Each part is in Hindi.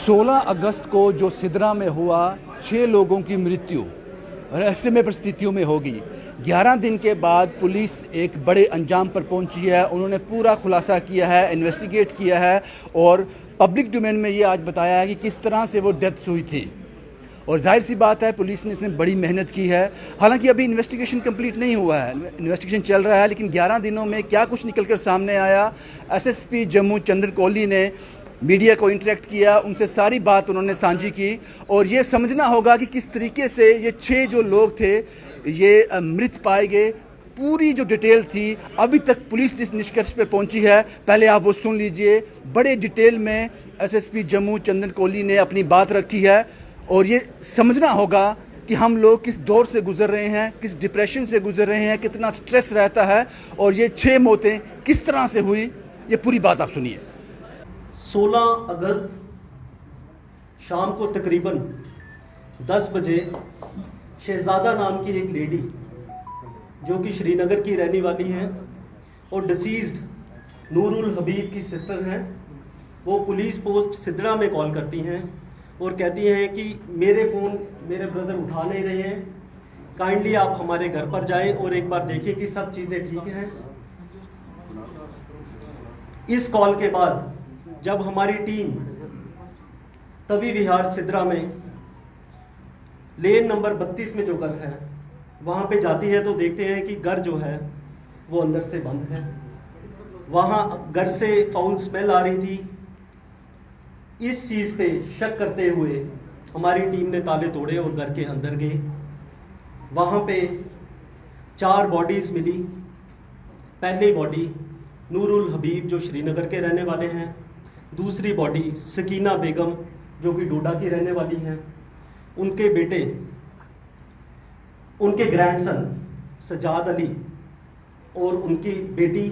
16 अगस्त को जो सिदरा में हुआ 6 लोगों की मृत्यु रहस्यमय परिस्थितियों में होगी। 11 दिन के बाद पुलिस एक बड़े अंजाम पर पहुंची है। उन्होंने पूरा खुलासा किया है, इन्वेस्टिगेट किया है और पब्लिक डोमेन में ये आज बताया है कि किस तरह से वो डेथ्स हुई थी। और जाहिर सी बात है पुलिस ने इसमें बड़ी मेहनत की है। हालांकि अभी इन्वेस्टिगेशन कंप्लीट नहीं हुआ है, इन्वेस्टिगेशन चल रहा है, लेकिन 11 दिनों में क्या कुछ निकल कर सामने आया। एसएसपी जम्मू चंद्र कोहली ने मीडिया को इंटरेक्ट किया, उनसे सारी बात उन्होंने साझी की और ये समझना होगा कि किस तरीके से ये 6 जो लोग थे ये मृत पाए गए। पूरी जो डिटेल थी अभी तक पुलिस जिस निष्कर्ष पर पहुंची है, पहले आप वो सुन लीजिए। बड़े डिटेल में एसएसपी जम्मू चंद्र कोहली ने अपनी बात रखी है और ये समझना होगा कि हम लोग किस दौर से गुजर रहे हैं, किस डिप्रेशन से गुजर रहे हैं, कितना स्ट्रेस रहता है और ये 6 मौतें किस तरह से हुई, ये पूरी बात आप सुनिए। 16 अगस्त शाम को तकरीबन 10 बजे शहजादा नाम की एक लेडी जो कि श्रीनगर की रहने वाली है और डिसीज्ड नूरुल हबीब की सिस्टर हैं, वो पुलिस पोस्ट सिदरा में कॉल करती हैं और कहती हैं कि मेरे फ़ोन मेरे ब्रदर उठा नहीं रहे हैं, काइंडली आप हमारे घर पर जाएं और एक बार देखें कि सब चीज़ें ठीक हैं। इस कॉल के बाद जब हमारी टीम तवी विहार सिदरा में लेन नंबर 32 में जो घर है वहाँ पे जाती है तो देखते हैं कि घर जो है वो अंदर से बंद है। वहाँ घर से फाउल स्मेल आ रही थी। इस चीज़ पे शक करते हुए हमारी टीम ने ताले तोड़े और घर के अंदर गए। वहाँ पे 4 बॉडीज़ मिली। पहली बॉडी नूरुल हबीब जो श्रीनगर के रहने वाले हैं, दूसरी बॉडी सकीना बेगम जो कि डोडा की रहने वाली हैं, उनके बेटे, उनके ग्रैंडसन सजाद अली और उनकी बेटी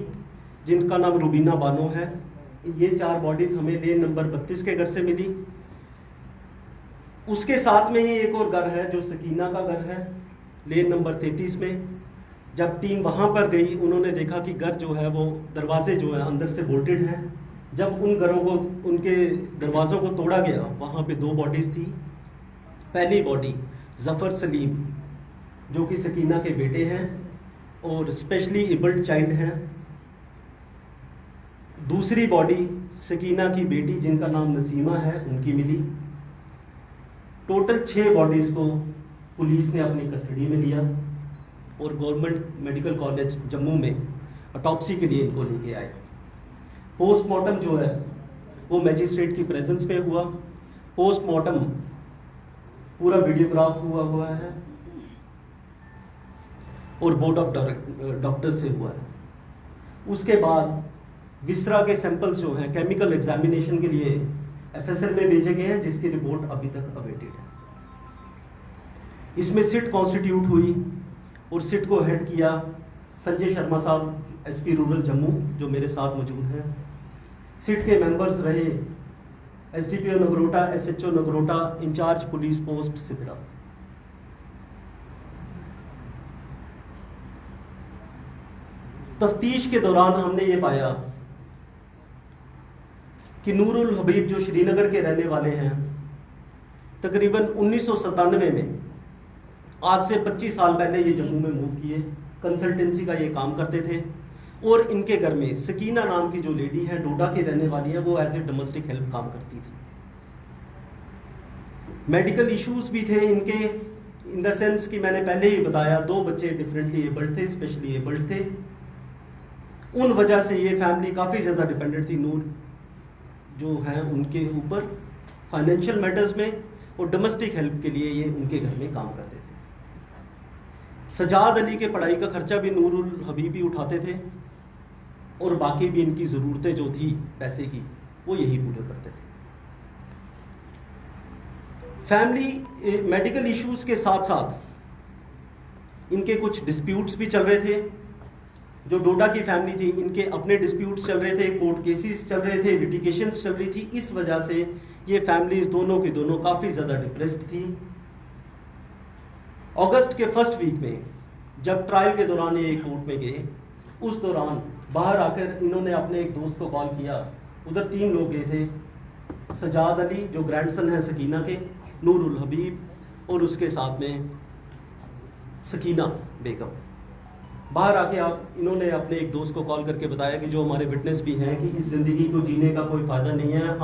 जिनका नाम रुबीना बानो है। ये 4 बॉडीज़ हमें लेन नंबर 32 के घर से मिली। उसके साथ में ही एक और घर है जो सकीना का घर है लेन नंबर 33 में। जब टीम वहाँ पर गई उन्होंने देखा कि घर जो है वो दरवाजे जो है अंदर से बोल्टेड हैं। जब उन घरों को, उनके दरवाज़ों को तोड़ा गया, वहाँ पे 2 बॉडीज़ थी। पहली बॉडी ज़फ़र सलीम जो कि सकीना के बेटे हैं और स्पेशली एबल्ड चाइल्ड हैं। दूसरी बॉडी सकीना की बेटी जिनका नाम नसीमा है, उनकी मिली। टोटल 6 बॉडीज़ को पुलिस ने अपनी कस्टडी में लिया और गवर्नमेंट मेडिकल कॉलेज जम्मू में ऑटोप्सी के लिए इनको लेके आए। पोस्टमार्टम जो है वो मैजिस्ट्रेट की प्रेजेंस में हुआ। पोस्टमार्टम पूरा वीडियोग्राफ हुआ है और बोर्ड ऑफ डॉक्टर्स से हुआ है। उसके बाद विसरा के सैंपल्स जो हैं केमिकल एग्जामिनेशन के लिए एफएसएल में भेजे गए हैं, जिसकी रिपोर्ट अभी तक अवेटेड है। इसमें सिट कॉन्स्टिट्यूट हुई और सिट को हेड किया संजय शर्मा साहब, एसपी रूरल जम्मू, जो मेरे साथ मौजूद हैं। सिट के मेंबर्स रहे SDPO Nagrota, SHO Nagrota, incharge police post Sidra. तफ्तीश के दौरान हमने ये पाया कि नूरुल हबीब जो श्रीनगर के रहने वाले हैं, तकरीबन 1997 में, आज से 25 साल पहले ये जम्मू में मूव किए। कंसल्टेंसी का ये काम करते थे और इनके घर में सकीना नाम की जो लेडी है, डोडा की रहने वाली है, वो एज ए डोमेस्टिक हेल्प काम करती थी। मेडिकल इश्यूज भी थे इनके, इन द सेंस कि मैंने पहले ही बताया 2 बच्चे डिफरेंटली एबल्ड थे, स्पेशली एबल्ड थे। उन वजह से ये फैमिली काफ़ी ज़्यादा डिपेंडेंट थी नूर जो हैं उनके ऊपर फाइनेंशियल मैटर्स में, और डोमेस्टिक हेल्प के लिए ये उनके घर में काम करते थे। सजाद अली के पढ़ाई का खर्चा भी नूरुल हबीब ही उठाते थे और बाकी भी इनकी ज़रूरतें जो थी पैसे की, वो यही पूरे करते थे। फैमिली मेडिकल इश्यूज़ के साथ साथ इनके कुछ डिस्प्यूट्स भी चल रहे थे। जो डोडा की फैमिली थी, इनके अपने डिस्प्यूट्स चल रहे थे, कोर्ट केसेस चल रहे थे, लिटिगेशंस चल रही थी। इस वजह से ये फैमिलीज दोनों की दोनों काफ़ी ज़्यादा डिप्रेस्ड थी। अगस्त के फर्स्ट वीक में जब ट्रायल के दौरान ये कोर्ट में गए, उस दौरान बाहर आकर इन्होंने अपने एक दोस्त को कॉल किया। उधर 3 लोग गए थे, सजाद अली जो ग्रैंडसन है सकीना के, नूरुल हबीब और उसके साथ में सकीना बेगम। बाहर आके इन्होंने अपने एक दोस्त को कॉल करके बताया कि जो हमारे विटनेस भी हैं कि इस ज़िंदगी को जीने का कोई फ़ायदा नहीं है,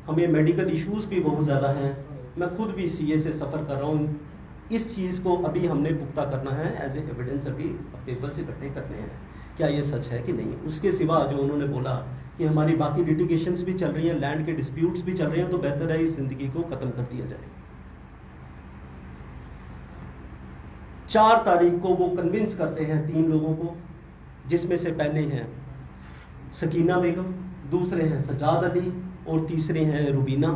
हमें मेडिकल इश्यूज़ भी बहुत ज़्यादा हैं, मैं खुद भी सीए से सफ़र कर रहा हूँ, इस चीज़ को अभी हमने पुख्ता करना है, एज ए एविडेंस अभी पेपर से इकट्ठे करने हैं, क्या ये सच है कि नहीं। उसके सिवा जो उन्होंने बोला कि हमारी बाकी लिटिगेशंस भी चल रही हैं, लैंड के डिस्प्यूट्स भी चल रहे हैं, तो बेहतर है इस ज़िंदगी को ख़त्म कर दिया जाए। 4 तारीख को वो कन्विंस करते हैं 3 लोगों को, जिसमें से पहले हैं सकीना बेगम, दूसरे हैं सजाद अली और तीसरे हैं रुबीना,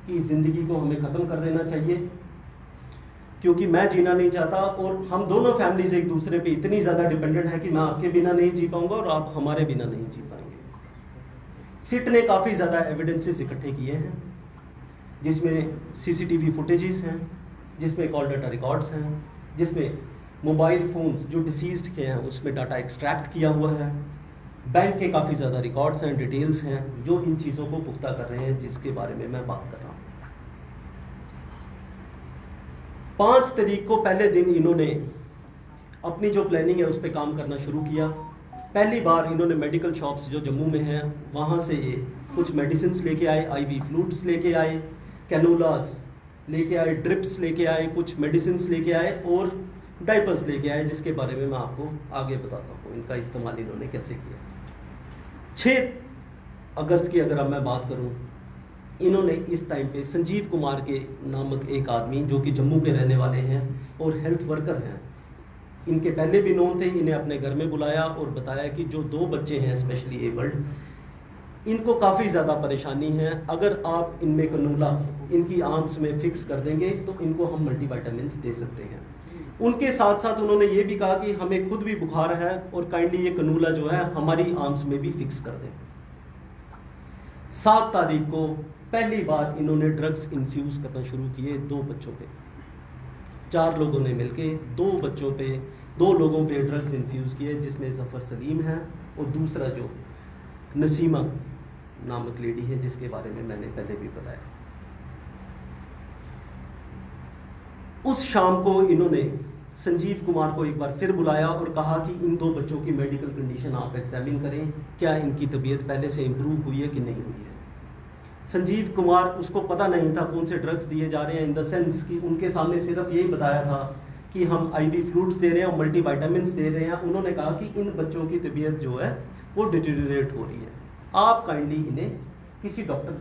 कि इस ज़िंदगी को हमें ख़त्म कर देना चाहिए क्योंकि मैं जीना नहीं चाहता और हम दोनों फैमिलीज एक दूसरे पे इतनी ज़्यादा डिपेंडेंट है कि मैं आपके बिना नहीं जी पाऊंगा और आप हमारे बिना नहीं जी पाएंगे। सिट ने काफ़ी ज़्यादा एविडेंसेस इकट्ठे किए हैं, जिसमें सीसीटीवी फुटेजेस हैं, जिसमें कॉल डाटा रिकॉर्ड्स हैं, जिसमें मोबाइल फ़ोन्स जो डिसीज्ड के हैं उसमें डाटा एक्सट्रैक्ट किया हुआ है, बैंक के काफ़ी ज़्यादा रिकॉर्ड्स हैं, डिटेल्स हैं, जो इन चीज़ों को पुख्ता कर रहे हैं जिसके बारे में मैं बात कर रहा हूँ। 5 तारीख को पहले दिन इन्होंने अपनी जो प्लानिंग है उस पर काम करना शुरू किया। पहली बार इन्होंने मेडिकल शॉप्स जो जम्मू में हैं वहाँ से ये कुछ मेडिसिन लेके आए, आईवी फ्लूइड्स लेके आए, कैनूलास लेके आए, ड्रिप्स लेके आए, कुछ मेडिसिन लेके आए और डाइपर्स लेके आए, जिसके बारे में मैं आपको आगे बताता हूँ इनका इस्तेमाल इन्होंने कैसे किया। 6 अगस्त की अगर अब मैं बात करूँ, इन्होंने इस टाइम पे संजीव कुमार के नामक एक आदमी जो कि जम्मू के रहने वाले हैं और हेल्थ वर्कर हैं, इनके पहले भी नोन थे, इन्हें अपने घर में बुलाया और बताया कि जो 2 बच्चे हैं स्पेशली एबल्ड, इनको काफ़ी ज़्यादा परेशानी है, अगर आप इनमें कनूला इनकी आर्म्स में फिक्स कर देंगे तो इनको हम मल्टीविटामिन्स दे सकते हैं। उनके साथ साथ उन्होंने ये भी कहा कि हमें खुद भी बुखार है और काइंडली ये कनूला जो है हमारी आर्म्स में भी फिक्स कर दें। 7 तारीख को पहली बार इन्होंने ड्रग्स इन्फ्यूज़ करना शुरू किए 2 बच्चों पे। 4 लोगों ने मिलके 2 लोगों पे ड्रग्स इन्फ्यूज़ किए, जिसमें ज़फ़र सलीम है और दूसरा जो नसीमा नामक लेडी है जिसके बारे में मैंने पहले भी बताया। उस शाम को इन्होंने संजीव कुमार को एक बार फिर बुलाया और कहा कि इन 2 बच्चों की मेडिकल कंडीशन आप एग्जामिन करें, क्या इनकी तबीयत पहले से इम्प्रूव हुई है कि नहीं हुई है। संजीव कुमार, उसको पता नहीं था कौन से ड्रग्स दिए जा रहे हैं, इन द सेंस कि उनके सामने सिर्फ यही बताया था कि हम आईवी फ्लूइड्स दे रहे हैं और मल्टीविटामिन्स दे रहे हैं। उन्होंने कहा कि इन बच्चों की तबीयत जो है वो डिटेरियोरेट हो रही है, आप काइंडली इन्हें किसी डॉक्टर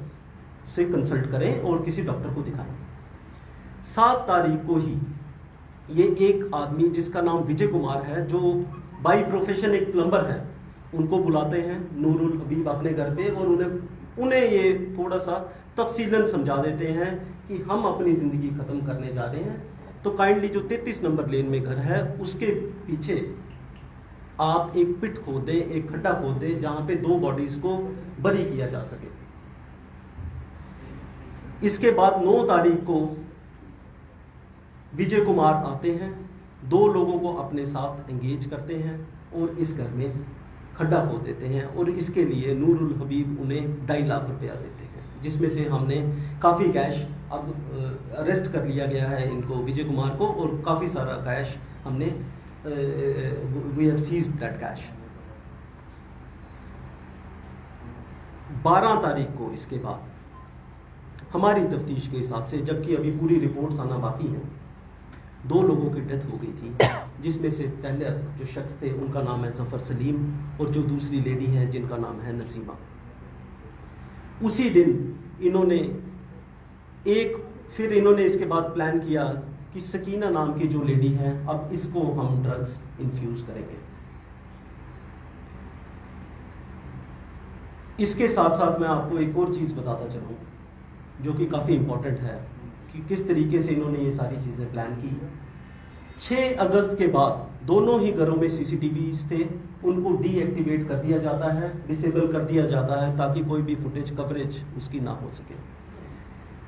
से कंसल्ट करें और किसी डॉक्टर को दिखाएं। 7 तारीख को ही ये एक आदमी जिसका नाम विजय कुमार है, जो बाई प्रोफेशन एक प्लम्बर है, उनको बुलाते हैं नूरुल हबीब अपने घर पे और उन्हें ये थोड़ा सा तफसीलन समझा देते हैं कि हम अपनी ज़िंदगी ख़त्म करने जा रहे हैं, तो काइंडली जो 33 नंबर लेन में घर है उसके पीछे आप एक पिट खोद दें, एक खड्डा खोद दें जहाँ पे 2 बॉडीज़ को बरी किया जा सके। इसके बाद 9 तारीख को विजय कुमार आते हैं, 2 लोगों को अपने साथ एंगेज करते हैं और इस घर में खड्डा खोद देते हैं और इसके लिए नूरुल हबीब उन्हें 2.5 लाख रुपया देते हैं, जिसमें से हमने काफ़ी कैश, अब अरेस्ट कर लिया गया है इनको, विजय कुमार को, और काफ़ी सारा कैश हमने we have seized that cash. 12 तारीख को इसके बाद हमारी तफ्तीश के हिसाब से, जबकि अभी पूरी रिपोर्ट्स आना बाकी हैं, 2 लोगों की डेथ हो गई थी, जिसमें से पहले जो शख्स थे उनका नाम है ज़फ़र सलीम और जो दूसरी लेडी है जिनका नाम है नसीमा। उसी दिन इन्होंने इसके बाद प्लान किया कि सकीना नाम की जो लेडी है, अब इसको हम ड्रग्स इन्फ्यूज़ करेंगे। इसके साथ साथ मैं आपको एक और चीज़ बताता चलूँ जो कि काफ़ी इम्पोर्टेंट है कि किस तरीके से इन्होंने ये सारी चीज़ें प्लान की। 6 अगस्त के बाद दोनों ही घरों में सीसीटीवीज़ थे, उनको डीएक्टिवेट कर दिया जाता है, डिसेबल कर दिया जाता है ताकि कोई भी फुटेज कवरेज उसकी ना हो सके।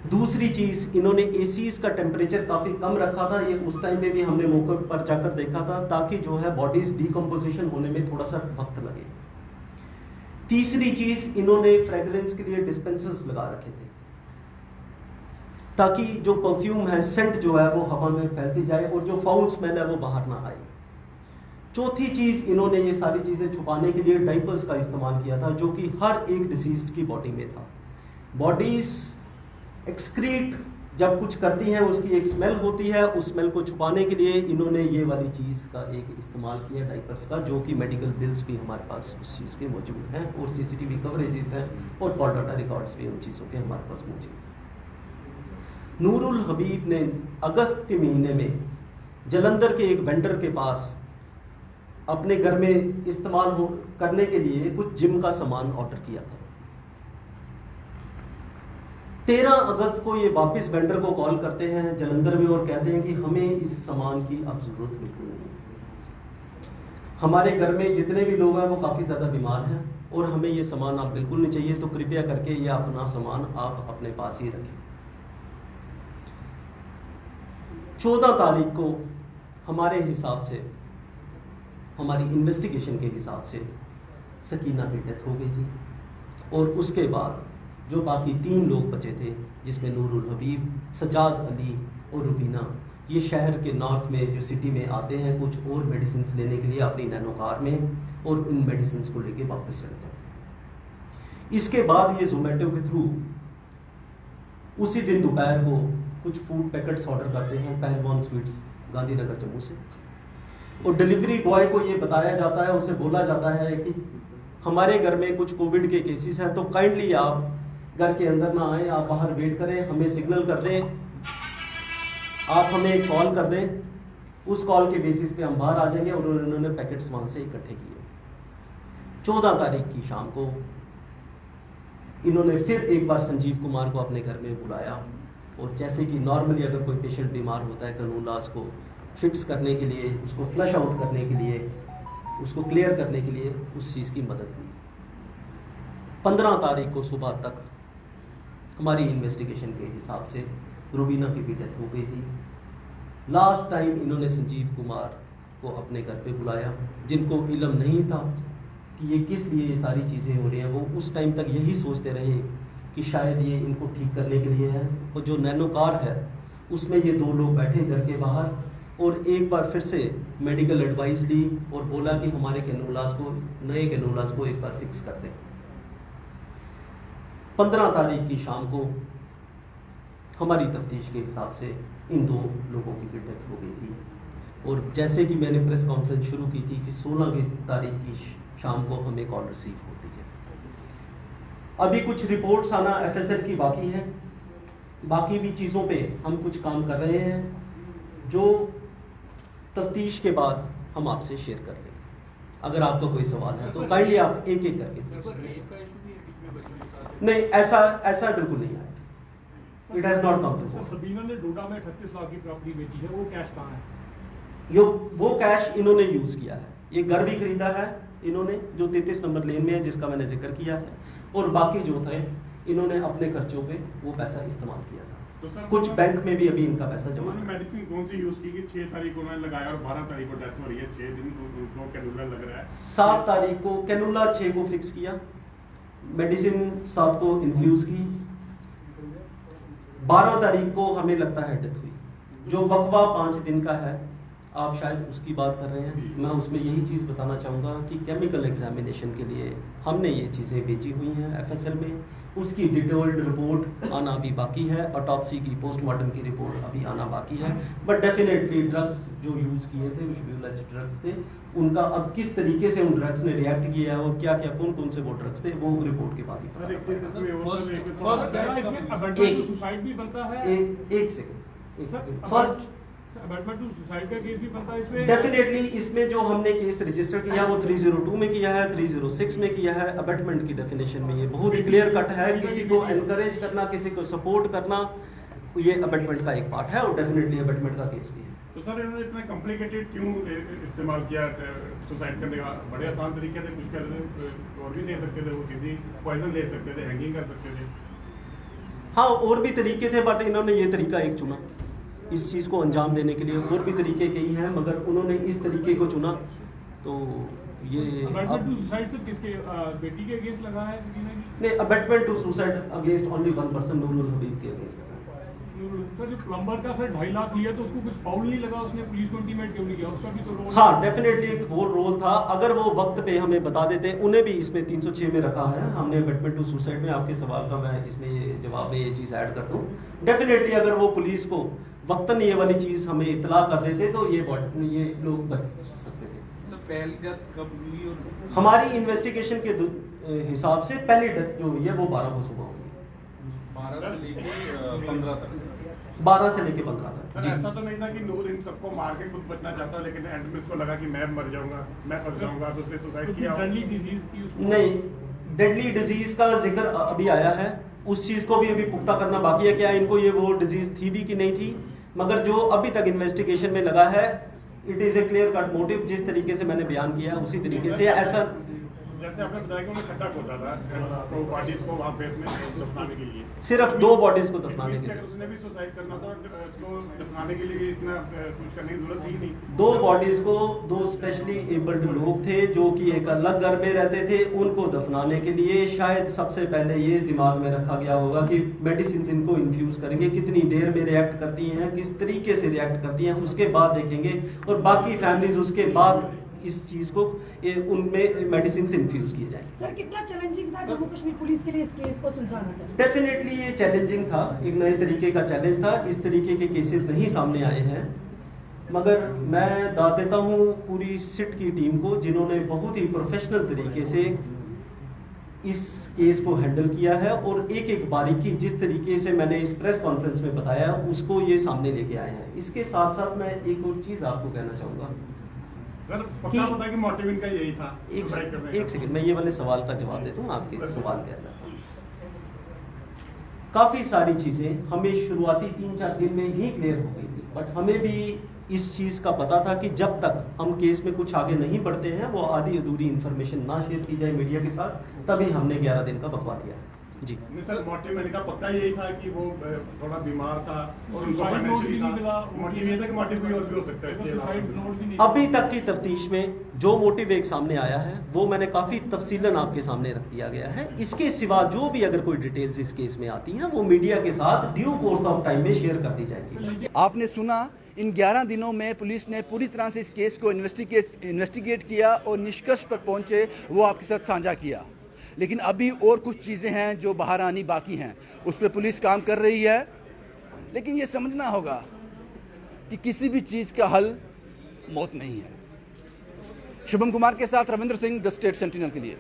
दूसरी चीज़, इन्होंने एसीज़ का टेम्परेचर काफ़ी कम रखा था, ये उस टाइम में भी हमने मौके पर जाकर देखा था, ताकि जो है बॉडीज़ डिकम्पोजिशन होने में थोड़ा सा वक्त लगे। तीसरी चीज, इन्होंने फ्रेग्रेंस के लिए डिस्पेंसर्स लगा रखे थे ताकि जो परफ्यूम है, सेंट जो है वो हवा में फैलती जाए और जो फाउल स्मेल है वो बाहर ना आए। चौथी चीज, इन्होंने ये सारी चीजें छुपाने के लिए डाइपर्स का इस्तेमाल किया था, जो कि हर एक डिसीज्ड की बॉडी में था। बॉडीज एक्सक्रीट जब कुछ करती हैं उसकी एक स्मेल होती है, उस स्मेल को छुपाने के लिए इन्होंने ये वाली चीज़ का एक इस्तेमाल किया, डाइपर्स का, जो कि मेडिकल बिल्स भी हमारे पास उस चीज़ के मौजूद हैं और सीसीटीवी कवरेजेस हैं और कॉल डाटा रिकॉर्ड्स भी उन चीज़ों के हमारे पास मौजूद हैं। नूरुल हबीब ने अगस्त के महीने में जलंधर के एक वेंडर के पास अपने घर में इस्तेमाल करने के लिए कुछ जिम का सामान ऑर्डर किया था। 13 अगस्त को ये वापस वेंडर को कॉल करते हैं जलंधर में और कहते हैं कि हमें इस सामान की अब जरूरत बिल्कुल नहीं है, हमारे घर में जितने भी लोग हैं वो काफ़ी ज़्यादा बीमार हैं और हमें ये सामान आप बिल्कुल नहीं चाहिए, तो कृपया करके ये अपना सामान आप अपने पास ही रखें। 14 तारीख को हमारे हिसाब से, हमारी इन्वेस्टिगेशन के हिसाब से सकीना की डेथ हो गई थी और उसके बाद जो बाकी 3 लोग बचे थे, जिसमें नूरुल हबीब, सजाद अली और रुबीना, ये शहर के नॉर्थ में जो सिटी में आते हैं कुछ और मेडिसिन लेने के लिए अपनी नैनो कार में, और उन मेडिसिन को लेके वापस चले जाते हैं। इसके बाद ये जोमेटो के थ्रू उसी दिन दोपहर को कुछ फूड पैकेट्स ऑर्डर करते हैं पहलवान स्वीट्स गांधीनगर जम्मू से, और डिलीवरी बॉय को ये बताया जाता है, उसे बोला जाता है कि हमारे घर में कुछ कोविड के केसेस हैं, तो काइंडली आप घर के अंदर ना आए, आप बाहर वेट करें, हमें सिग्नल कर दें, आप हमें कॉल कर दें, उस कॉल के बेसिस पे हम बाहर आ जाएंगे। और उन्होंने पैकेट्स वहाँ से इकट्ठे किए। 14 तारीख की शाम को इन्होंने फिर एक बार संजीव कुमार को अपने घर में बुलाया, और जैसे कि नॉर्मली अगर कोई पेशेंट बीमार होता है, कैनुलास को फिक्स करने के लिए, उसको फ्लश आउट करने के लिए, उसको क्लियर करने के लिए उस चीज़ की मदद ली। 15 तारीख को सुबह तक हमारी इन्वेस्टिगेशन के हिसाब से रुबीना की भी डेथ हो गई थी। लास्ट टाइम इन्होंने संजीव कुमार को अपने घर पे बुलाया, जिनको इल्म नहीं था कि ये किस लिए ये सारी चीज़ें हो रही हैं। वो उस टाइम तक यही सोचते रहे कि शायद ये इनको ठीक करने के लिए है। और जो नैनो कार है उसमें ये 2 लोग बैठे घर के बाहर, और एक बार फिर से मेडिकल एडवाइस ली और बोला कि हमारे कैनुलास को, नए कैनुलास को एक बार फिक्स कर दें। 15 तारीख की शाम को हमारी तफ्तीश के हिसाब से इन 2 लोगों की डेथ हो गई थी। और जैसे कि मैंने प्रेस कॉन्फ्रेंस शुरू की थी कि 16 की तारीख की शाम को हमें कॉल रिसीव होती है। अभी कुछ रिपोर्ट्स आना एफएसएल की बाकी है, बाकी भी चीज़ों पे हम कुछ काम कर रहे हैं, जो तफ्तीश के बाद हम आपसे शेयर कर लेंगे। अगर आपका कोई सवाल है तो काइंडली आप एक एक करके। नहीं, ऐसा बिल्कुल नहीं है। It has not come to. Sabina ने डोडा में 38 लाख की प्रॉपर्टी बेची है, वो कैश कहाँ है? वो कैश इन्होंने यूज किया है। ये घर भी खरीदा है इन्होंने, जो 33 नंबर लेन में है, जिसका मैंने जिक्र किया है, और बाकी जो थे इन्होंने अपने खर्चों पे वो पैसा इस्तेमाल किया था। तो कुछ बैंक में भी अभी इनका पैसा जमा है। मेडिसिन कौन सी यूज की गई? 6 तारीख को उन्होंने लगाया और 12 तारीख को डेथ हो रही है। 6 दिन उनको कैनुला लग रहा है। 7 तारीख को कैनुला 6 को फिक्स किया, मेडिसिन 7 को इन्फ्यूज की, 12 तारीख को हमें लगता है डेथ हुई। जो वकवा 5 दिन का है, आप शायद उसकी बात कर रहे हैं। मैं उसमें यही चीज़ बताना चाहूँगा कि केमिकल एग्जामिनेशन के लिए हमने ये चीज़ें भेजी हुई हैं एफएसएल में। उसकी डिटेल्ड रिपोर्ट आना अभी बाकी है, ऑटोप्सी की, पोस्टमार्टम की रिपोर्ट अभी आना बाकी है। बट डेफिनेटली ड्रग्स जो यूज़ किए थे, विजुअलाइज्ड ड्रग्स थे, उनका अब किस तरीके से उन ड्रग्स ने रिएक्ट किया है और क्या क्या कौन कौन से वो ड्रग्स थे, वो रिपोर्ट के बाद ही पता लगेगा। फर्स्ट डेफिनेटली इसमें जो हमने केस रजिस्टर किया वो 302 में किया है, 306 में किया है। अबेटमेंट की डेफिनेशन में ये बहुत ही क्लियर कट है। किसी को एनकरेज करना, किसी को सपोर्ट करना, ये अबेटमेंट का एक पार्ट है और डेफिनेटली अबेटमेंट का केस भी है। तो सर इन्होंने इतना कॉम्प्लिकेटेड क्यों इस्तेमाल किया सुसाइड करने का? बड़े आसान तरीके थे, कुछ कर और भी ले सकते थे, वो सीधी पॉइजन ले सकते थे, हैंगिंग कर सकते थे। हाँ, और भी तरीके थे, बट इन्होंने ये तरीका एक चुना इस चीज़ को अंजाम देने के लिए। और भी तरीके कई हैं, मगर उन्होंने इस तरीके को चुना। तो ये अबैटमेंट टू सुसाइड से किसके बेटी के अगेंस्ट लगा है सकीना जी? नहीं, abetment to suicide against only one person, Nurul Habib के अगेंस्ट। सर जो प्लम्बर का सर 2.5 लाख लिया तो उसको कुछ फाउल नहीं लगा, उसने पुलिस को इंटीमेट क्यों नहीं किया? उसका भी तो रोल। हाँ, डेफिनेटली एक वो रोल था। अगर वो वक्त पे हमें बता देते, उन्हें भी इसमें 306 में रखा है हमने अबैटमेंट टू सुसाइड में। आपके सवाल का मैं इसमें ये जवाब में ये चीज़ ऐड कर दूं, डेफिनेटली अगर वो पुलिस को वक्तन ये वाली चीज़ हमें इतला कर देते तो ये लोग बच सकते थे। सर पहली डेथ कब हुई? और हमारी इन्वेस्टिगेशन के हिसाब से पहली डेथ जो हुई है वो 12 को सुबह हुई, 12 से लेके 15 तक। 12 से लेके 15 तक। सर ऐसा तो नहीं था कि नूर इन सबको मार के खुद बचना चाहता, लेकिन एंड में उसको लगा कि मैं मर जाऊंगा, मैं फंस जाऊंगा, तो उसने सुसाइड किया। डेडली डिजीज थी उसको? नहीं, डेडली डिजीज का जिक्र अभी आया है, उस चीज़ को भी अभी पुख्ता करना बाकी है, क्या इनको ये वो डिजीज थी भी कि नहीं थी। मगर जो अभी तक इन्वेस्टिगेशन में लगा है, it is a clear cut motive. जिस तरीके से मैंने बयान किया उसी तरीके से ऐसा, जैसे आपने बताया कि उन्होंने खड्डा खोदा था तो बॉडीज को वहाँ पे उसने दफनाने के लिए, सिर्फ 2 बॉडीज को दफनाने के लिए। उसने भी सुसाइड करना था, उसको दफनाने के लिए इतना कुछ करने की जरूरत ही नहीं। 2 बॉडीज को 2 स्पेशली एबल्ड लोग थे जो कि एक अलग घर में रहते थे, उनको दफनाने के लिए शायद सबसे पहले ये दिमाग में रखा गया होगा कि मेडिसिन इनको इन्फ्यूज़ करेंगे, कितनी देर में रिएक्ट करती हैं, किस तरीके से रिएक्ट करती हैं, उसके बाद देखेंगे। और बाकी फैमिलीज उसके बाद इस चीज़ को उनमें मेडिसिन से इन्फ्यूज़ किए जाएंगे। सर कितना चैलेंजिंग था जम्मू कश्मीर पुलिस के लिए इस केस को सुलझाना सर? डेफिनेटली ये चैलेंजिंग था, एक नए तरीके का चैलेंज था। इस तरीके के केसेस नहीं सामने आए हैं, मगर मैं दाद देता हूँ पूरी सिट की टीम को, जिन्होंने बहुत ही प्रोफेशनल तरीके से इस केस को हैंडल किया है और एक एक बारीकी जिस तरीके से मैंने इस प्रेस कॉन्फ्रेंस में बताया उसको ये सामने लेके आए हैं। इसके साथ साथ मैं एक और चीज़ आपको कहना चाहूँगा। सर पक्का पता है कि मोटिव इनका यही था? एक सेकंड, मैं ये वाले सवाल का जवाब देता हूँ, आपके सवाल क्या था। काफ़ी सारी चीज़ें हमें शुरुआती 3-4 दिन में ही क्लियर हो गई थी, बट हमें भी इस चीज़ का पता था कि जब तक हम केस में कुछ आगे नहीं बढ़ते हैं, वो आधी अधूरी इन्फॉर्मेशन ना शेयर की जाए मीडिया के साथ, तभी हमने 11 दिन का बकवा दिया। जी नहीं सर, मोटिव मैंने कहा पक्का यही था कि वो थोड़ा बीमार था और उनको सुसाइड नोट भी फाइनेंशियली नहीं मिला। मोटिव ये था कि मोटिव कोई और भी हो सकता है इसके सुसाइड अलावा। नोट भी नहीं? अभी तक की तफ्तीश में जो मोटिव एक सामने आया है वो मैंने काफ़ी तफसीलन आपके सामने रख दिया गया है। इसके सिवा जो भी अगर कोई डिटेल्स इस केस में आती हैं वो मीडिया के साथ ड्यू कोर्स ऑफ टाइम में शेयर कर दी जाएगी। आपने सुना, इन 11 दिनों में पुलिस ने पूरी तरह से इस केस को इन्वेस्टिगेट किया और निष्कर्ष पर पहुंचे, वो आपके साथ साझा किया। लेकिन अभी और कुछ चीज़ें हैं जो बाहर आनी बाकी हैं, उस पर पुलिस काम कर रही है। लेकिन ये समझना होगा कि किसी भी चीज़ का हल मौत नहीं है। शुभम कुमार के साथ Ravindra Singh, the state sentinel के लिए।